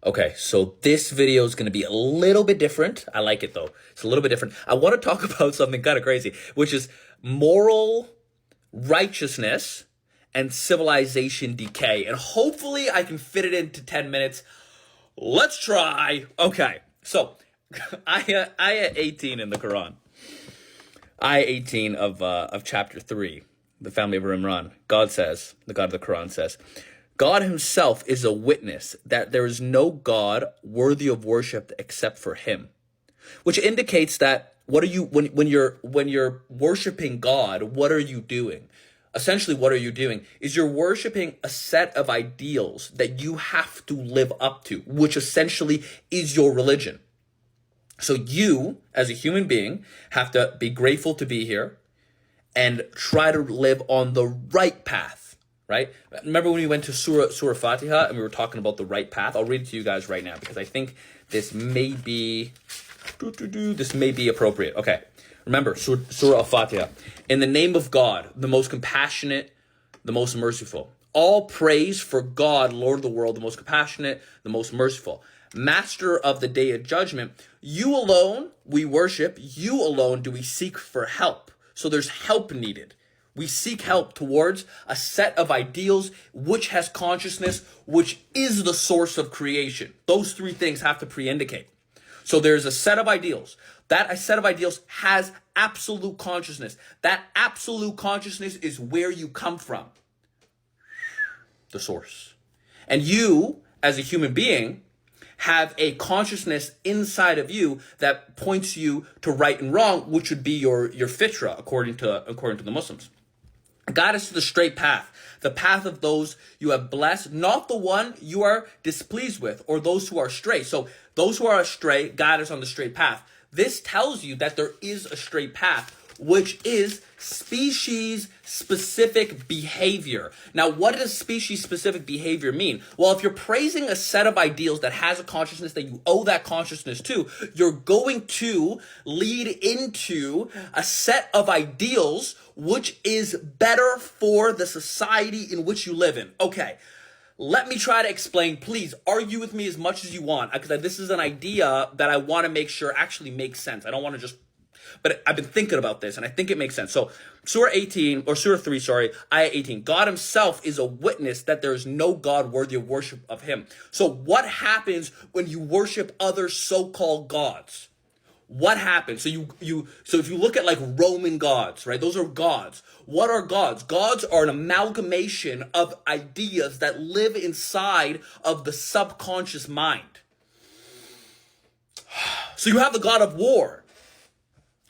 Okay, so this video is going to be a little bit different. I like it though. It's a little bit different. I want to talk about something kind of crazy, which is moral righteousness and civilization decay. And hopefully I can fit it into 10 minutes. Let's try. Okay, so ayah 18 in the Quran. Ayah 18 of chapter 3, the family of Imran. God says, the God of the Quran says, God himself is a witness that there is no God worthy of worship except for him, which indicates that what are you when you're worshiping God, what are you doing? Essentially, what are you doing is you're worshiping a set of ideals that you have to live up to, which essentially is your religion. So you, as a human being, have to be grateful to be here and try to live on the right path. Right? Remember when we went to Surah Fatiha and we were talking about the right path? I'll read it to you guys right now because I think this may be appropriate. Okay. Remember, Surah Al-Fatiha. In the name of God, the most compassionate, the most merciful. All praise for God, Lord of the world, the most compassionate, the most merciful. Master of the day of judgment. You alone we worship. You alone do we seek for help. So there's help needed. We seek help towards a set of ideals which has consciousness, which is the source of creation. Those three things have to pre-indicate. So there's a set of ideals. That set of ideals has absolute consciousness. That absolute consciousness is where you come from. The source. And you, as a human being, have a consciousness inside of you that points you to right and wrong, which would be your fitrah, according to the Muslims. Guide us to the straight path, the path of those you have blessed, not the one you are displeased with, or those who are astray. So those who are astray, guide us on the straight path. This tells you that there is a straight path, which is species-specific behavior. Now, what does species-specific behavior mean? Well, if you're praising a set of ideals that has a consciousness that you owe that consciousness to, you're going to lead into a set of ideals which is better for the society in which you live in. Okay, let me try to explain. Please argue with me as much as you want, because this is an idea that I want to make sure actually makes sense. I don't want to just... But I've been thinking about this, and I think it makes sense. So Surah 3, Ayah 18. God himself is a witness that there is no God worthy of worship of him. So what happens when you worship other so-called gods? What happens? So if you look at like Roman gods, right? Those are gods. What are gods? Gods are an amalgamation of ideas that live inside of the subconscious mind. So you have the god of war.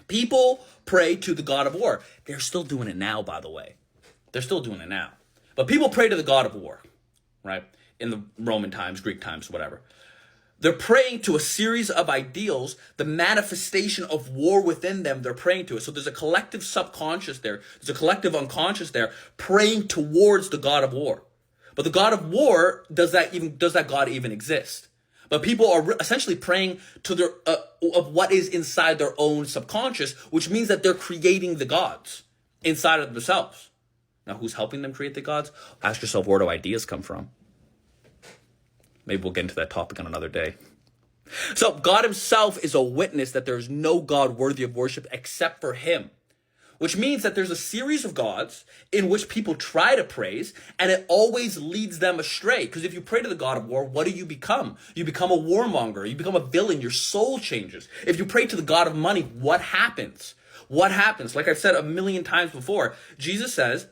People pray to the god of war. They're still doing it now, by the way. They're still doing it now. But people pray to the god of war, right? In the Roman times, Greek times, whatever. They're praying to a series of ideals, the manifestation of war within them, they're praying to it. So there's a collective subconscious there. There's a collective unconscious there praying towards the god of war. But the god of war, does that god even exist? But people are essentially praying to their of what is inside their own subconscious, which means that they're creating the gods inside of themselves. Now, who's helping them create the gods? Ask yourself, where do ideas come from? Maybe we'll get into that topic on another day. So God himself is a witness that there is no God worthy of worship except for him, which means that there's a series of gods in which people try to praise, and it always leads them astray. Because if you pray to the god of war, what do you become? You become a warmonger. You become a villain. Your soul changes. If you pray to the god of money, what happens? What happens? Like I've said a million times before, Jesus says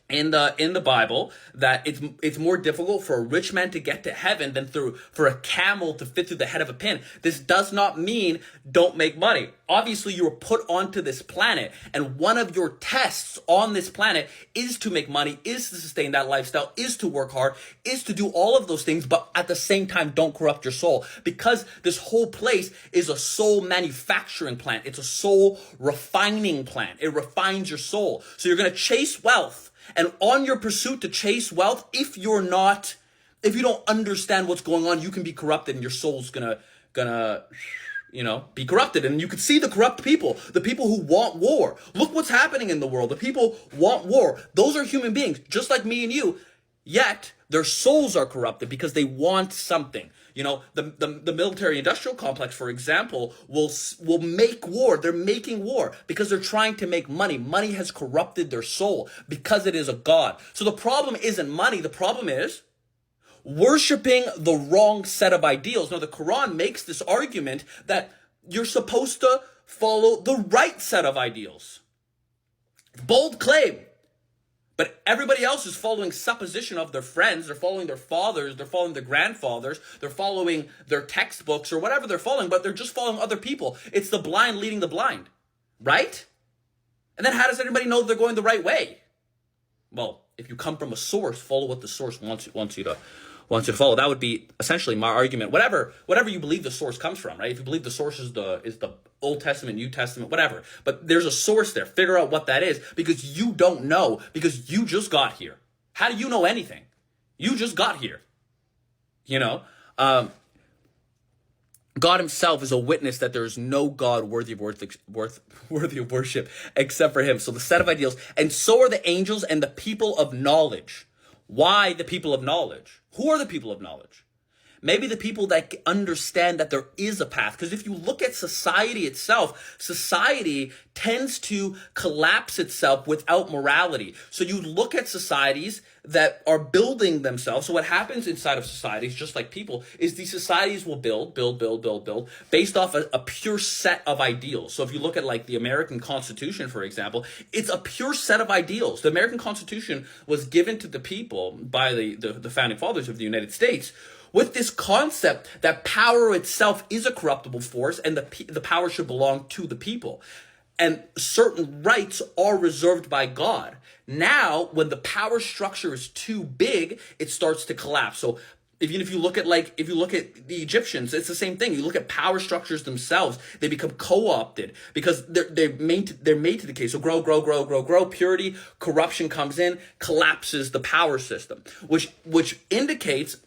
in the Bible that it's more difficult for a rich man to get to heaven than for a camel to fit through the head of a pin. This does not mean don't make money. Obviously, you were put onto this planet, and one of your tests on this planet is to make money, is to sustain that lifestyle, is to work hard, is to do all of those things, but at the same time, don't corrupt your soul, because this whole place is a soul manufacturing plant. It's a soul refining plant. It refines your soul. So you're going to chase wealth. And on your pursuit to chase wealth, if you don't understand what's going on, you can be corrupted, and your soul's gonna be corrupted. And you could see the corrupt people, the people who want war. Look what's happening in the world. The people want war. Those are human beings, just like me and you. Yet their souls are corrupted because they want something. You know, the military industrial complex, for example, will make war. They're making war because they're trying to make money. Money has corrupted their soul because it is a god. So the problem isn't money. The problem is worshiping the wrong set of ideals. Now, the Quran makes this argument that you're supposed to follow the right set of ideals. Bold claim. But everybody else is following supposition of their friends. They're following their fathers. They're following their grandfathers. They're following their textbooks or whatever they're following, but they're just following other people. It's the blind leading the blind, right? And then how does anybody know they're going the right way? Well, if you come from a source, follow what the source wants you to follow. That would be essentially my argument. Whatever you believe the source comes from, right? If you believe the source is the Old Testament, New Testament, whatever. But there's a source there. Figure out what that is because you don't know because you just got here. How do you know anything? You just got here. You know? God himself is a witness that there is no God worthy of worship except for him. So the set of ideals, and so are the angels and the people of knowledge. Why the people of knowledge? Who are the people of knowledge? Maybe the people that understand that there is a path. Because if you look at society itself, society tends to collapse itself without morality. So you look at societies that are building themselves. So what happens inside of societies, just like people, is these societies will build based off a pure set of ideals. So if you look at like the American Constitution, for example, it's a pure set of ideals. The American Constitution was given to the people by the founding fathers of the United States with this concept that power itself is a corruptible force and the power should belong to the people. And certain rights are reserved by God. Now, when the power structure is too big, it starts to collapse. So if you look at the Egyptians, it's the same thing. You look at power structures themselves, they become co-opted because they're made to the case. So grow. Purity, corruption comes in, collapses the power system, which indicates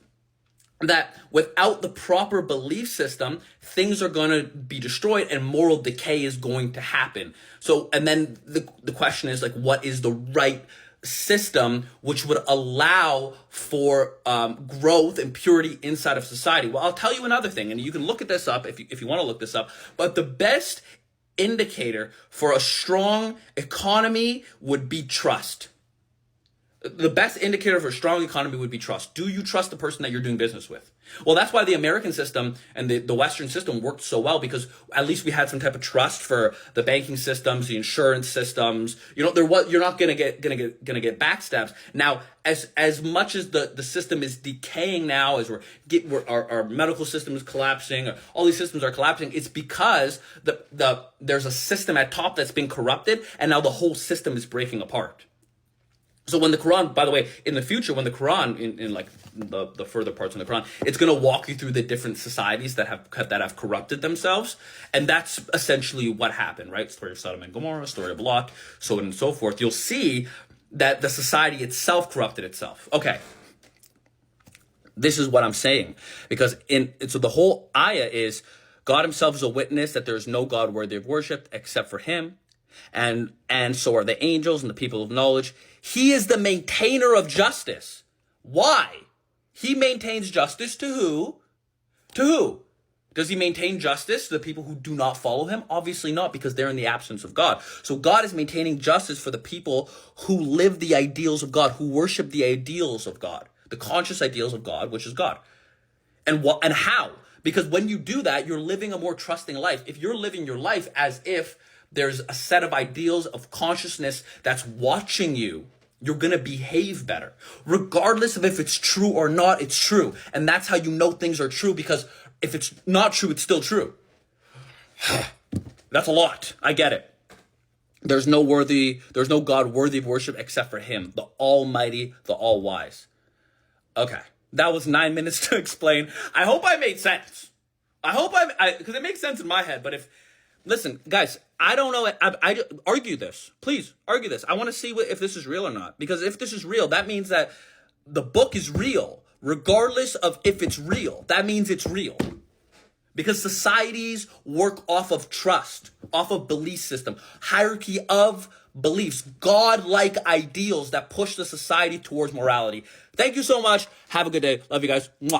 that without the proper belief system, things are going to be destroyed and moral decay is going to happen. So, and then the question is like, what is the right system which would allow for growth and purity inside of society? Well, I'll tell you another thing, and you can look at this up if you want to look this up, but the best indicator for a strong economy would be trust. The best indicator for a strong economy would be trust. Do you trust the person that you're doing business with? Well, that's why the American system and the Western system worked so well, because at least we had some type of trust for the banking systems, the insurance systems. You know, you're not gonna get backstabs. Now, as much as the system is decaying now, as our medical system is collapsing, all these systems are collapsing, it's because there's a system at top that's been corrupted, and now the whole system is breaking apart. So when the Quran, by the way, in the future, when the Quran, in like the further parts of the Quran, it's going to walk you through the different societies that have corrupted themselves. And that's essentially what happened, right? Story of Sodom and Gomorrah, story of Lot, so on and so forth. You'll see that the society itself corrupted itself. Okay. This is what I'm saying. Because so the whole ayah is, God himself is a witness that there is no God worthy of worship except for him. And so are the angels and the people of knowledge. He is the maintainer of justice. Why? He maintains justice to who? To who? Does he maintain justice to the people who do not follow him? Obviously not, because they're in the absence of God. So God is maintaining justice for the people who live the ideals of God, who worship the ideals of God, the conscious ideals of God, which is God. And how? Because when you do that, you're living a more trusting life. If you're living your life as if there's a set of ideals of consciousness that's watching you, you're going to behave better. Regardless of if it's true or not, it's true. And that's how you know things are true, because if it's not true, it's still true. That's a lot. I get it. There's no God worthy of worship except for him, the Almighty, the All-Wise. Okay. That was 9 minutes to explain. I hope I made sense. Because it makes sense in my head, but listen, guys, I don't know. I argue this. Please argue this. I want to see if this is real or not. Because if this is real, that means that the book is real, regardless of if it's real. That means it's real. Because societies work off of trust, off of belief system, hierarchy of beliefs, God-like ideals that push the society towards morality. Thank you so much. Have a good day. Love you guys. Mwah.